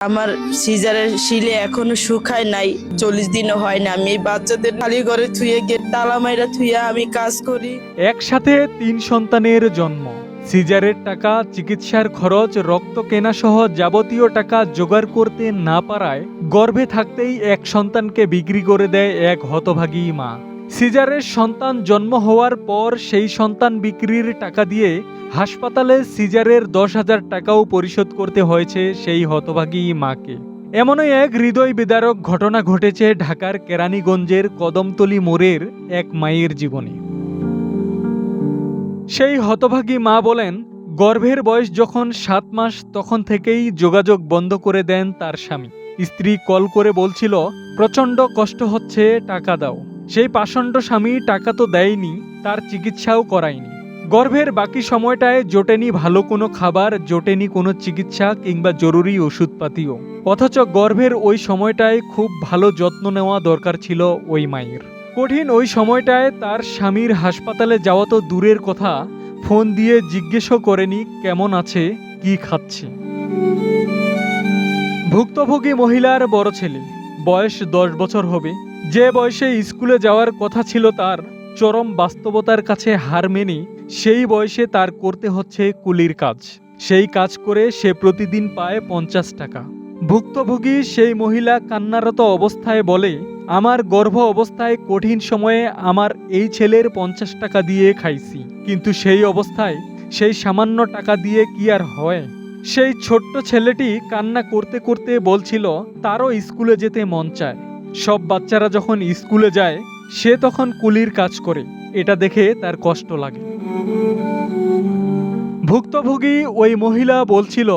আমার সিজারের শিলে এখনো শুকায় নাই, 40 দিনও হয় না। আমি এই বাচ্চাদের খালি ঘরে থুয়ে গেট তালা মাইরা থুইয়া আমি কাজ করি। একসাথে ৩ সন্তানের জন্ম, সিজারের টাকা, চিকিৎসার খরচ, রক্ত কেনা সহ যাবতীয় টাকা জোগাড় করতে না পারায় গর্ভে থাকতেই এক সন্তানকে বিক্রি করে দেয় এক হতভাগী মা। সিজারের সন্তান জন্ম হওয়ার পর সেই সন্তান বিক্রির টাকা দিয়ে হাসপাতালে সিজারের ১০,০০০ টাকাও পরিশোধ করতে হয়েছে সেই হতভাগী মাকে। এমনই এক হৃদয় বিদারক ঘটনা ঘটেছে ঢাকার কেরানীগঞ্জের কদমতলী মোড়ের এক মায়ের জীবনে। সেই হতভাগী মা বলেন, গর্ভের বয়স যখন ৭ মাস তখন থেকেই যোগাযোগ বন্ধ করে দেন তার স্বামী। স্ত্রী কল করে বলছিল, প্রচণ্ড কষ্ট হচ্ছে, টাকা দাও। সেই পাষণ্ড স্বামী টাকা তো দেয়নি, তার চিকিৎসাও করায়নি। গর্ভের বাকি সময়টায় জোটেনি ভালো কোনো খাবার, জোটেনি কোনো চিকিৎসা কিংবা জরুরি ওষুধপাতিও। অথচ গর্ভের ওই সময়টায় খুব ভালো যত্ন নেওয়া দরকার ছিল ওই মায়ের। কঠিন ওই সময়টায় তার স্বামীর হাসপাতালে যাওয়া তো দূরের কথা, ফোন দিয়ে জিজ্ঞেসও করেনি কেমন আছে, কি খাচ্ছে। ভুক্তভোগী মহিলার বড় ছেলে, বয়স ১০ বছর হবে। যে বয়সে স্কুলে যাওয়ার কথা ছিল তার, চরম বাস্তবতার কাছে হার মেনে সেই বয়সে তার করতে হচ্ছে কুলির কাজ। সেই কাজ করে সে প্রতিদিন পায় ৫০ টাকা। ভুক্তভোগী সেই মহিলা কান্নারত অবস্থায় বলে, আমার গর্ভ অবস্থায় কঠিন সময়ে আমার এই ছেলের ৫০ টাকা দিয়ে খাইছি, কিন্তু সেই অবস্থায় সেই সামান্য টাকা দিয়ে কি আর হয়। সেই ছোট্ট ছেলেটি কান্না করতে করতে বলছিল তারও স্কুলে যেতে মন চায়। সব বাচ্চারা যখন স্কুলে যায় সে তখন কুলির কাজ করে, এটা দেখে তার কষ্ট লাগে। ভুক্তভোগী ওই মহিলা বলছিল,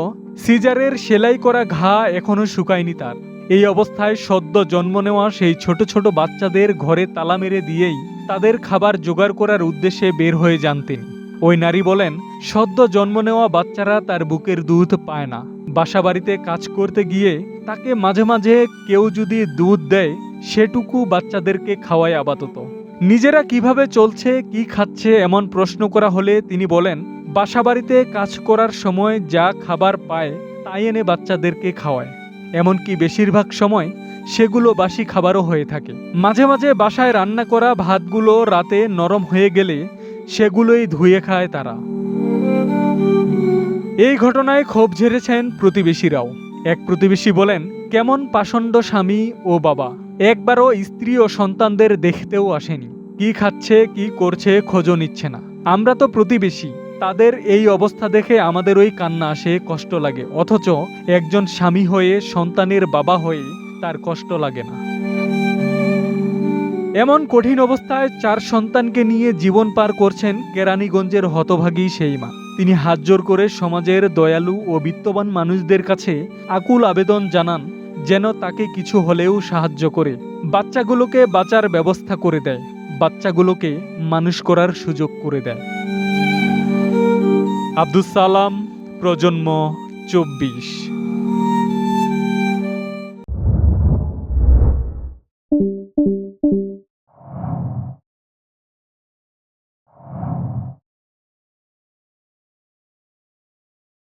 সিজারের সেলাই করা ঘা এখনো শুকায়নি তার। এই অবস্থায় সদ্য জন্ম নেওয়া সেই ছোট ছোট বাচ্চাদের ঘরে তালা মেরে দিয়েই তাদের খাবার জোগাড় করার উদ্দেশ্যে বের হয়ে যান তিনি। ওই নারী বলেন, সদ্য জন্ম নেওয়া বাচ্চারা তার বুকের দুধ পায় না। বাসাবাড়িতে কাজ করতে গিয়ে তাকে মাঝে মাঝে কেউ যদি দুধ দেয় সেটুকু বাচ্চাদেরকে খাওয়ায় আপাতত। নিজেরা কিভাবে চলছে, কি খাচ্ছে এমন প্রশ্ন করা হলে তিনি বলেন, বাসাবাড়িতে কাজ করার সময় যা খাবার পায় তাই এনে বাচ্চাদেরকে খাওয়ায়। এমনকি বেশিরভাগ সময় সেগুলো বাসি খাবারও হয়ে থাকে। মাঝে মাঝে বাসায় রান্না করা ভাতগুলো রাতে নরম হয়ে গেলে সেগুলোই ধুয়ে খায় তারা। এই ঘটনায় ক্ষোভ ঝেড়েছেন প্রতিবেশীরাও। এক প্রতিবেশী বলেন, কেমন পাষণ্ড স্বামী ও বাবা, একবারও স্ত্রী ও সন্তানদের দেখতেও আসেনি। কি খাচ্ছে, কি করছে খোঁজও নিচ্ছে না। আমরা তো প্রতিবেশী, তাদের এই অবস্থা দেখে আমাদের ওই কান্না আসে, কষ্ট লাগে। অথচ একজন স্বামী হয়ে, সন্তানের বাবা হয়ে তার কষ্ট লাগে না। এমন কঠিন অবস্থায় ৪ সন্তানকে নিয়ে জীবন পার করছেন কেরানীগঞ্জের হতভাগী সেই মা। তিনি হাতজোড় করে সমাজের দয়ালু ও বিত্তবান মানুষদের কাছে আকুল আবেদন জানান যেন তাকে কিছু হলেও সাহায্য করে বাচ্চাগুলোকে বাঁচার ব্যবস্থা করে দেয়, বাচ্চাগুলোকে মানুষ করার সুযোগ করে দেয়। আব্দুস সালাম, প্রজন্ম ২৪।